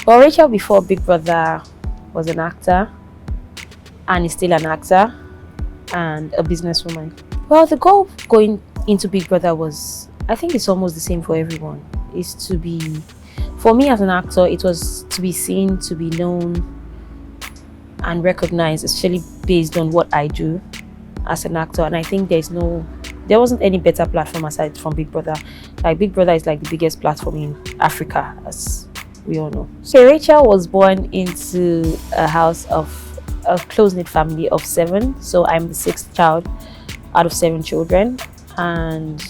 Well, Rachel before Big Brother was an actor and is still an actor and a businesswoman. Well, the goal going into Big Brother was, I think it's almost the same for everyone, is to be, for me as an actor, it was to be seen, to be known and recognized, especially based on what I do as an actor. And I think there wasn't any better platform aside from Big Brother. Like Big Brother is like the biggest platform in Africa, as we all know. So Rachel was born into a house of a close-knit family of 7. So I'm the 6th child out of 7 children. And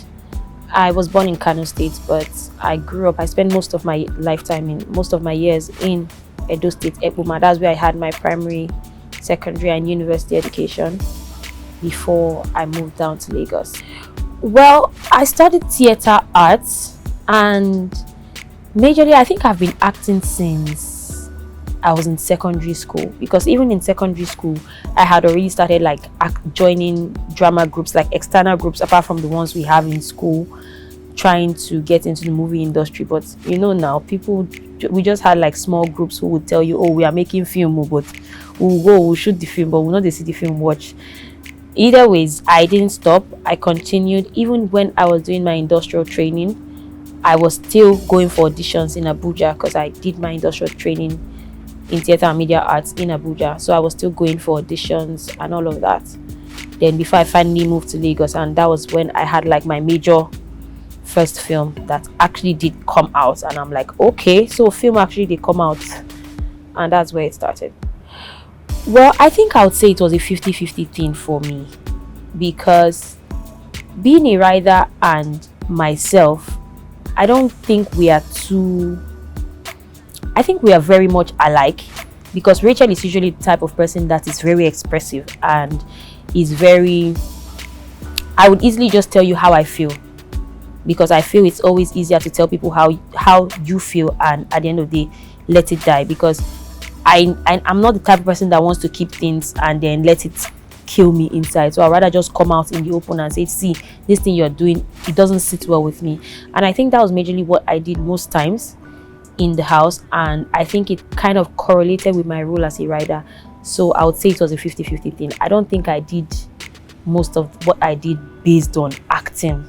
I was born in Kano State, but I spent most of my years in Edo State, Ebuma. That's where I had my primary, secondary and university education before I moved down to Lagos. Well, I studied theatre arts, and majorly I think I've been acting since I was in secondary school, because even in secondary school I had already started like joining drama groups, like external groups apart from the ones we have in school, trying to get into the movie industry. But now we just had like small groups who would tell you, oh, we are making film, but we'll shoot the film, but we'll not see the film watch. Either ways, I didn't stop. I continued. Even when I was doing my industrial training, I was still going for auditions in Abuja, because I did my industrial training in theatre and media arts in Abuja. So I was still going for auditions and all of that. Then before I finally moved to Lagos, and that was when I had like my major first film that actually did come out, and I'm like, okay, so film actually did come out, and that's where it started. Well, I think I would say it was a 50-50 thing for me, because being a rider and myself, I don't think we are I think we are very much alike, because Rachel is usually the type of person that is very expressive and is very, I would easily just tell you how I feel, because I feel it's always easier to tell people how you feel, and at the end of the day let it die, because I'm not the type of person that wants to keep things and then let it kill me inside. So I'd rather just come out in the open and say, see, this thing you're doing, it doesn't sit well with me. And I think that was majorly what I did most times in the house, and I think it kind of correlated with my role as a writer. So I would say it was a 50-50 thing. I don't think I did most of what I did based on acting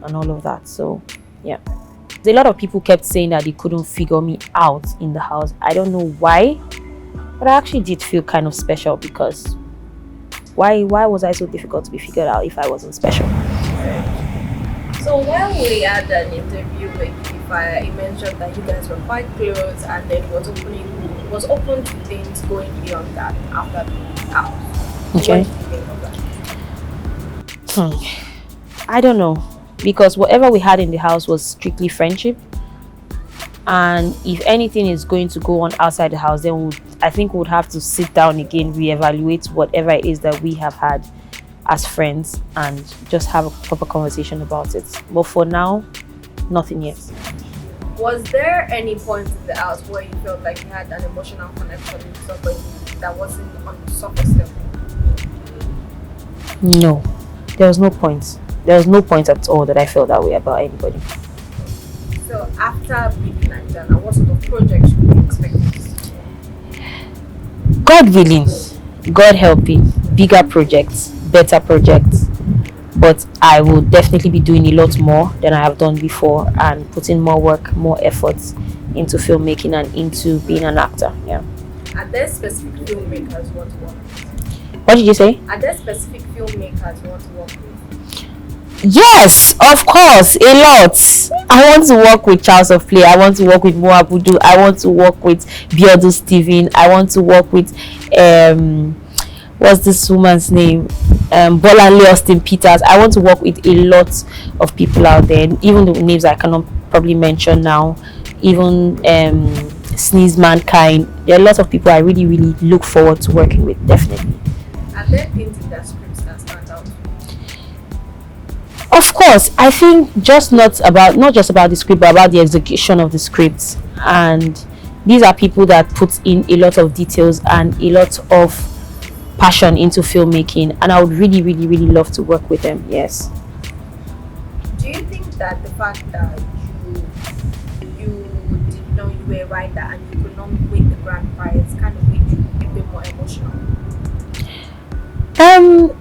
and all of that. So yeah, a lot of people kept saying that they couldn't figure me out in the house. I don't know why, but I actually did feel kind of special, because why was I so difficult to be figured out if I wasn't special? So when we had an interview with Giddyfia, he mentioned that you guys were quite close, and then was open to things going beyond that after the house. Okay. What do you think of that? I don't know, because whatever we had in the house was strictly friendship, and if anything is going to go on outside the house, then I think we would have to sit down again, reevaluate whatever it is that we have had as friends, and just have a proper conversation about it. But for now, nothing yet. Was there any point in the house where you felt like you had an emotional connection with somebody that wasn't on the surface level? No, there was no point. There was no point at all that I felt that way about anybody. So after being Naija, what sort of projects should we expect? God willing, God helping, bigger projects, better projects. But I will definitely be doing a lot more than I have done before, and putting more work, more efforts into filmmaking and into being an actor. Yeah. Are there specific filmmakers you want to work with? What did you say? Are there specific filmmakers you want to work with? Yes, of course, a lot. I want to work with Charles of Play. I want to work with Mo Abudu. I want to work with Biodu Steven. I want to work with what's this woman's name? Bolanle Austin Peters. I want to work with a lot of people out there, and even the names I cannot probably mention now, even Sneeze Mankind. There are a lot of people I really, really look forward to working with, definitely. Are there things in that script that stand out? Of course, I think not just about the script, but about the execution of the script. And these are people that put in a lot of details and a lot of passion into filmmaking, and I would really, really, really love to work with them. Yes. Do you think that the fact that you you were a rider and you could not win the grand prize kind of made you a bit more emotional? Um,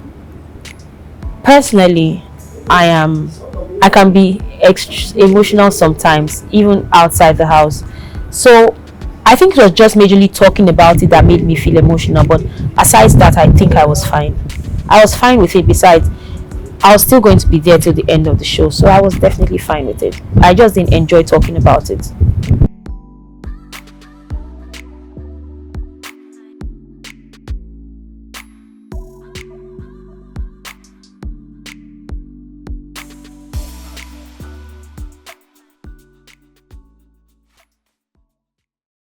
Personally, I can be emotional sometimes, even outside the house. So I think it was just majorly talking about it that made me feel emotional. But aside that, I think I was fine. I was fine with it. Besides, I was still going to be there till the end of the show, so I was definitely fine with it. I just didn't enjoy talking about it.